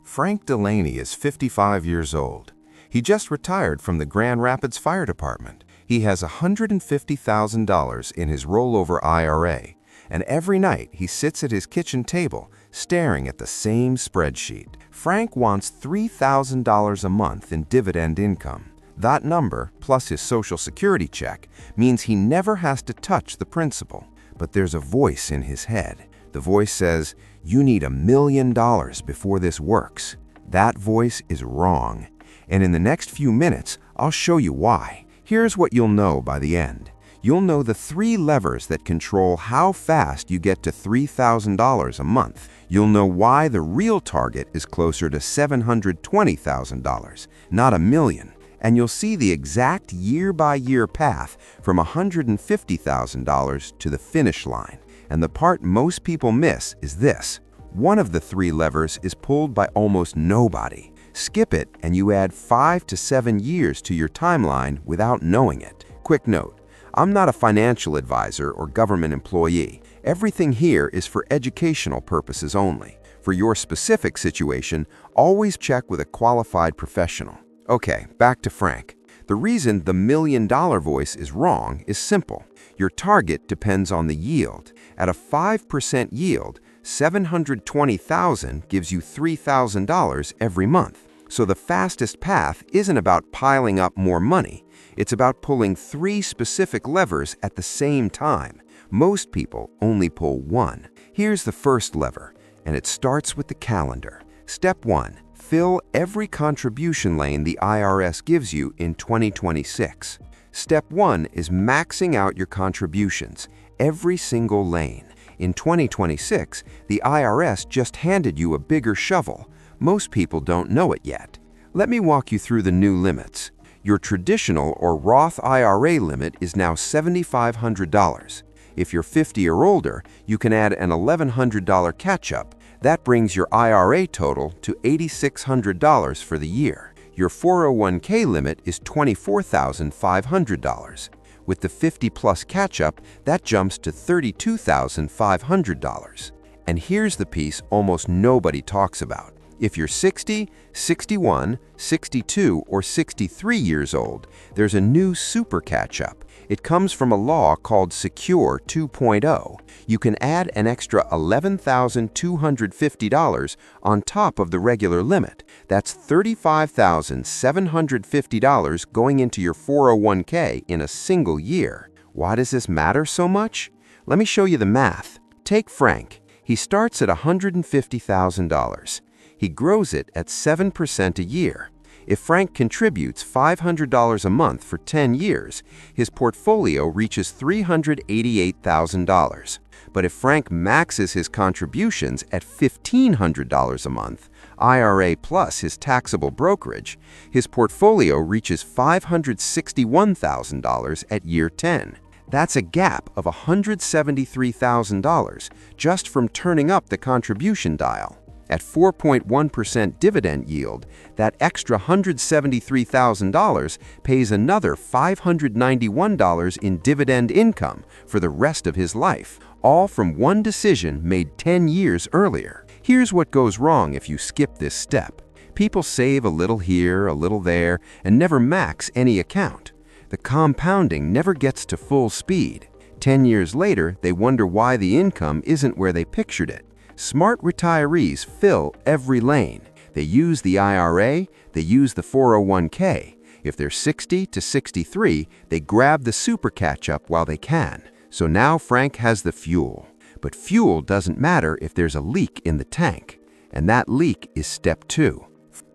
Frank Delaney is 55 years old. He just retired from the Grand Rapids Fire Department. He has $150,000 in his rollover IRA, and every night he sits at his kitchen table staring at the same spreadsheet. Frank wants $3,000 a month in dividend income. That number, plus his Social Security check, means he never has to touch the principal. But there's a voice in his head. The voice says, "You need $1 million before this works." That voice is wrong. And in the next few minutes, I'll show you why. Here's what you'll know by the end. You'll know the 3 levers that control how fast you get to $3,000 a month. You'll know why the real target is closer to $720,000, not $1 million. And you'll see the exact year-by-year path from $150,000 to the finish line. And the part most people miss is this. One of the 3 levers is pulled by almost nobody. Skip it and you add 5 to 7 years to your timeline without knowing it. Quick note, I'm not a financial advisor or government employee. Everything here is for educational purposes only. For your specific situation, always check with a qualified professional. Okay, back to Frank. The reason the $1 million voice is wrong is simple. Your target depends on the yield. At a 5% yield, $720,000 gives you $3,000 every month. So the fastest path isn't about piling up more money. It's about pulling 3 specific levers at the same time. Most people only pull one. Here's the first lever, and it starts with the calendar. Step 1. Fill every contribution lane the IRS gives you in 2026. Step 1 is maxing out your contributions, every single lane. In 2026, the IRS just handed you a bigger shovel. Most people don't know it yet. Let me walk you through the new limits. Your traditional or Roth IRA limit is now $7,500. If you're 50 or older, you can add an $1,100 catch-up. That brings your IRA total to $8,600 for the year. Your 401k limit is $24,500. With the 50-plus catch-up, that jumps to $32,500. And here's the piece almost nobody talks about. If you're 60, 61, 62, or 63 years old, there's a new super catch-up. It comes from a law called Secure 2.0. You can add an extra $11,250 on top of the regular limit. That's $35,750 going into your 401k in a single year. Why does this matter so much? Let me show you the math. Take Frank. He starts at $150,000. He grows it at 7% a year. If Frank contributes $500 a month for 10 years, his portfolio reaches $388,000. But if Frank maxes his contributions at $1,500 a month, IRA plus his taxable brokerage, his portfolio reaches $561,000 at year 10. That's a gap of $173,000 just from turning up the contribution dial. At 4.1% dividend yield, that extra $173,000 pays another $591 in dividend income for the rest of his life, all from one decision made 10 years earlier. Here's what goes wrong if you skip this step. People save a little here, a little there, and never max any account. The compounding never gets to full speed. 10 years later, they wonder why the income isn't where they pictured it. Smart retirees fill every lane. They use the IRA, they use the 401k. If they're 60 to 63, they grab the super catch-up while they can. So now Frank has the fuel. But fuel doesn't matter if there's a leak in the tank. And that leak is step 2.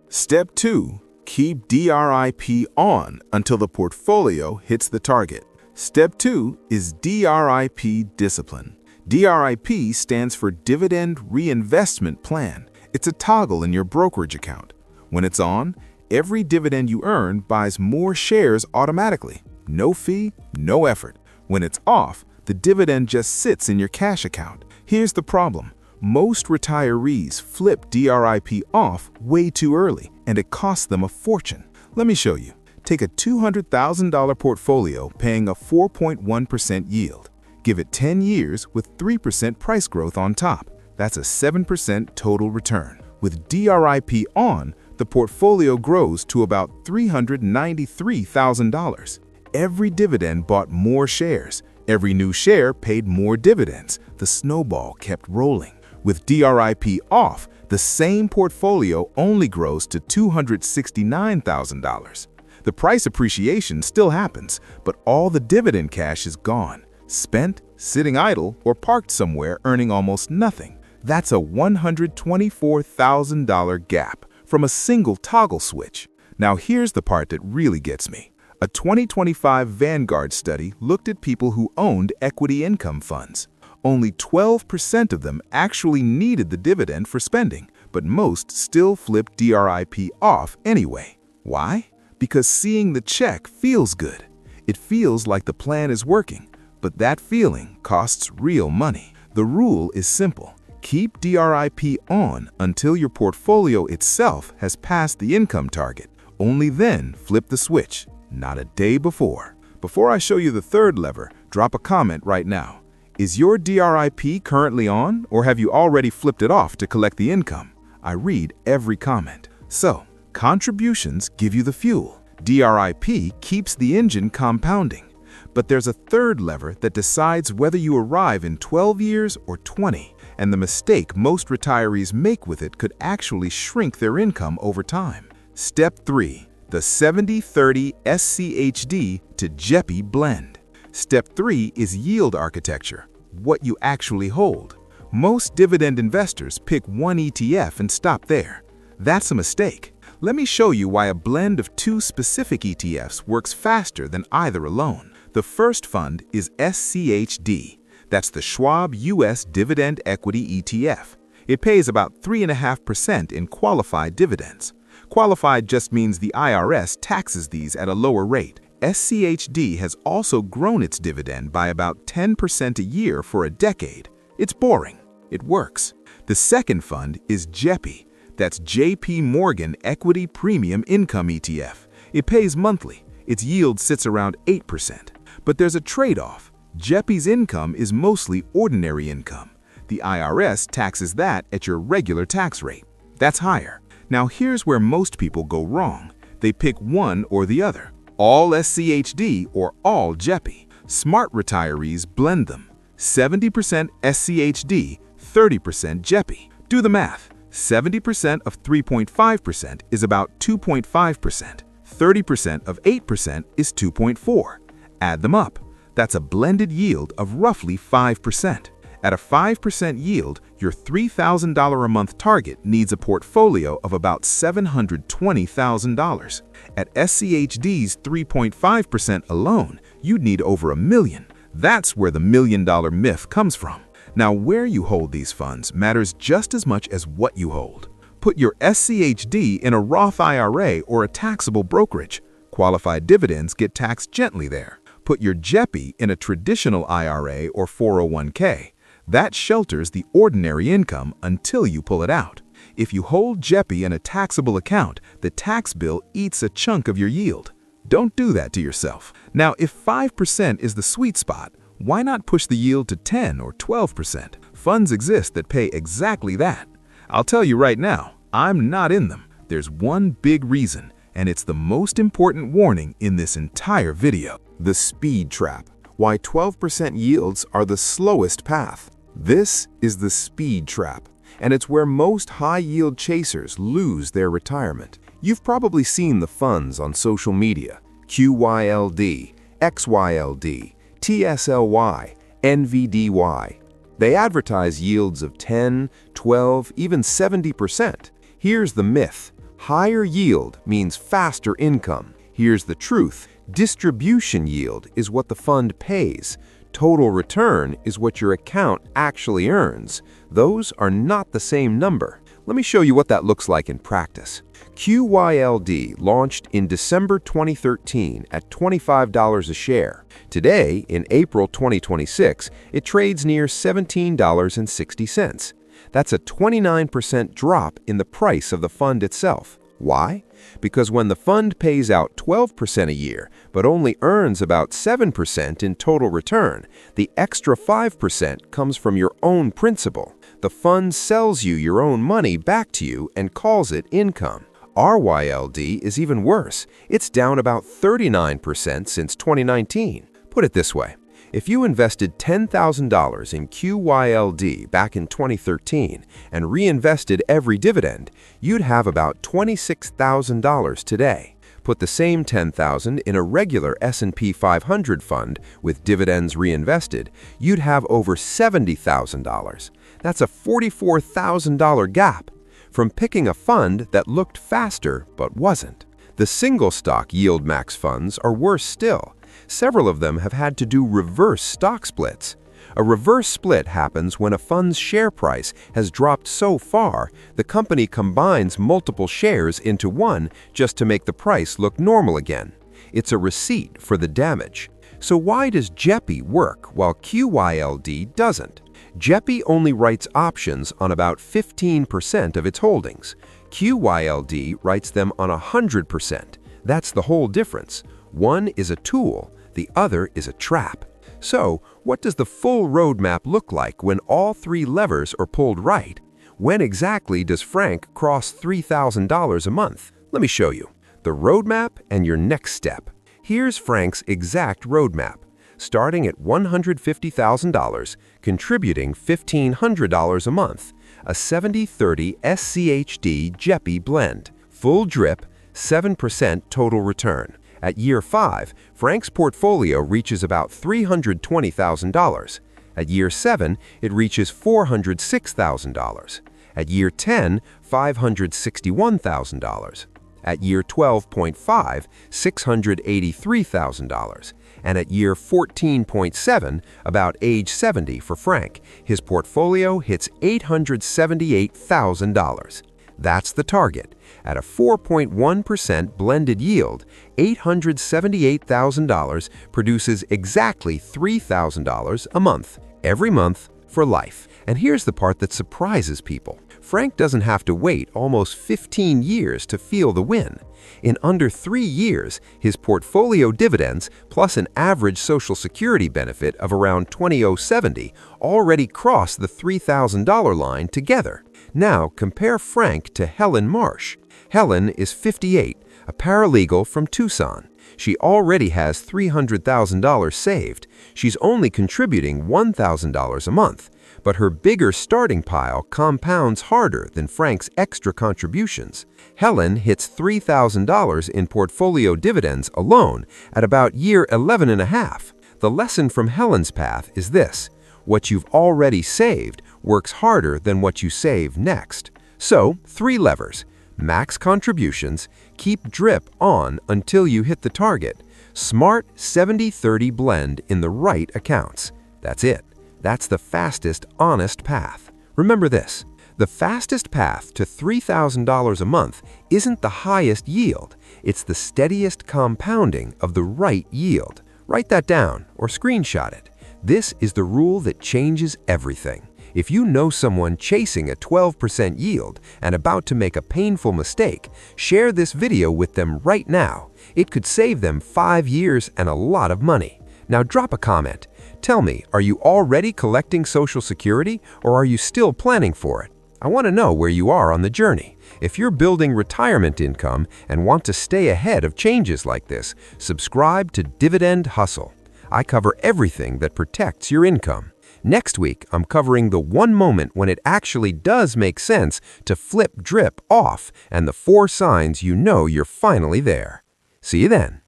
Step 2. Keep DRIP on until the portfolio hits the target. Step 2 is DRIP discipline. DRIP stands for Dividend Reinvestment Plan. It's a toggle in your brokerage account. When it's on, every dividend you earn buys more shares automatically. No fee, no effort. When it's off, the dividend just sits in your cash account. Here's the problem. Most retirees flip DRIP off way too early, and it costs them a fortune. Let me show you. Take a $200,000 portfolio paying a 4.1% yield. Give it 10 years with 3% price growth on top. That's a 7% total return. With DRIP on, the portfolio grows to about $393,000. Every dividend bought more shares. Every new share paid more dividends. The snowball kept rolling. With DRIP off, the same portfolio only grows to $269,000. The price appreciation still happens, but all the dividend cash is gone, spent, sitting idle, or parked somewhere earning almost nothing. That's a $124,000 gap from a single toggle switch. Now here's the part that really gets me. A 2025 Vanguard study looked at people who owned equity income funds. Only 12% of them actually needed the dividend for spending, but most still flipped DRIP off anyway. Why? Because seeing the check feels good. It feels like the plan is working, but that feeling costs real money. The rule is simple. Keep DRIP on until your portfolio itself has passed the income target. Only then flip the switch, not a day before. Before I show you the third lever, drop a comment right now. Is your DRIP currently on, or have you already flipped it off to collect the income? I read every comment. So, contributions give you the fuel. DRIP keeps the engine compounding. But there's a third lever that decides whether you arrive in 12 years or 20, and the mistake most retirees make with it could actually shrink their income over time. Step 3. The 70-30 SCHD to JEPI blend. Step 3 is yield architecture, what you actually hold. Most dividend investors pick one ETF and stop there. That's a mistake. Let me show you why a blend of two specific ETFs works faster than either alone. The first fund is SCHD. That's the Schwab US Dividend Equity ETF. It pays about 3.5% in qualified dividends. Qualified just means the IRS taxes these at a lower rate. SCHD has also grown its dividend by about 10% a year for a decade. It's boring. It works. The second fund is JEPI. That's JP Morgan Equity Premium Income ETF. It pays monthly. Its yield sits around 8%. But there's a trade-off. JEPI's income is mostly ordinary income. The IRS taxes that at your regular tax rate. That's higher. Now here's where most people go wrong. They pick one or the other. All SCHD or all JEPI. Smart retirees blend them. 70% SCHD, 30% JEPI. Do the math. 70% of 3.5% is about 2.5%. 30% of 8% is 2.4. Add them up. That's a blended yield of roughly 5%. At a 5% yield, your $3,000 a month target needs a portfolio of about $720,000. At SCHD's 3.5% alone, you'd need over $1 million. That's where the $1 million myth comes from. Now, where you hold these funds matters just as much as what you hold. Put your SCHD in a Roth IRA or a taxable brokerage. Qualified dividends get taxed gently there. Put your JEPI in a traditional IRA or 401k. That shelters the ordinary income until you pull it out. If you hold JEPI in a taxable account, the tax bill eats a chunk of your yield. Don't do that to yourself. Now, if 5% is the sweet spot, why not push the yield to 10 or 12%? Funds exist that pay exactly that. I'll tell you right now, I'm not in them. There's one big reason, and it's the most important warning in this entire video. The speed trap. Why 12% yields are the slowest path. This is the speed trap, and it's where most high-yield chasers lose their retirement. You've probably seen the funds on social media: QYLD, XYLD, TSLY, NVDY. They advertise yields of 10, 12, even 70%. Here's the myth. Higher yield means faster income. Here's the truth. Distribution yield is what the fund pays. Total return is what your account actually earns. Those are not the same number. Let me show you what that looks like in practice. QYLD launched in December 2013 at $25 a share. Today, in April 2026, it trades near $17.60. That's a 29% drop in the price of the fund itself. Why? Because when the fund pays out 12% a year, but only earns about 7% in total return, the extra 5% comes from your own principal. the fund sells you your own money back to you and calls it income. RYLD is even worse. It's down about 39% since 2019. Put it this way. If you invested $10,000 in QYLD back in 2013 and reinvested every dividend, you'd have about $26,000 today. Put the same $10,000 in a regular S&P 500 fund with dividends reinvested, you'd have over $70,000. That's a $44,000 gap from picking a fund that looked faster but wasn't. The single stock yield max funds are worse still. Several of them have had to do reverse stock splits. A reverse split happens when a fund's share price has dropped so far, the company combines multiple shares into one just to make the price look normal again. It's a receipt for the damage. So why does JEPI work while QYLD doesn't? JEPI only writes options on about 15% of its holdings. QYLD writes them on 100%. That's the whole difference. One is a tool, the other is a trap. So, what does the full roadmap look like when all three levers are pulled right? When exactly does Frank cross $3,000 a month? Let me show you. The roadmap and your next step. Here's Frank's exact roadmap. Starting at $150,000, contributing $1,500 a month, a 70-30 SCHD JEPI blend, full drip, 7% total return. At year 5, Frank's portfolio reaches about $320,000. At year 7, it reaches $406,000. At year 10, $561,000. At year 12.5, $683,000. And at year 14.7, about age 70 for Frank, his portfolio hits $878,000. That's the target. At a 4.1% blended yield, $878,000 produces exactly $3,000 a month, every month for life. And here's the part that surprises people. Frank doesn't have to wait almost 15 years to feel the win. In under 3 years, his portfolio dividends plus an average Social Security benefit of around $20,070 already cross the $3,000 line together. Now compare Frank to Helen Marsh. Helen is 58, a paralegal from Tucson. She already has $300,000 saved. She's only contributing $1,000 a month, but her bigger starting pile compounds harder than Frank's extra contributions. Helen hits $3,000 in portfolio dividends alone at about year 11 and a half. The lesson from Helen's path is this: what you've already saved works harder than what you save next. So, 3 levers. Max contributions, keep drip on until you hit the target, smart 70-30 blend in the right accounts. That's it. That's the fastest, honest path. Remember this, the fastest path to $3,000 a month isn't the highest yield, it's the steadiest compounding of the right yield. Write that down or screenshot it. This is the rule that changes everything. If you know someone chasing a 12% yield and about to make a painful mistake, share this video with them right now. It could save them 5 years and a lot of money. Now drop a comment. Tell me, are you already collecting Social Security or are you still planning for it? I want to know where you are on the journey. If you're building retirement income and want to stay ahead of changes like this, subscribe to Dividend Hustle. I cover everything that protects your income. Next week, I'm covering the one moment when it actually does make sense to flip drip off and the 4 signs you know you're finally there. See you then.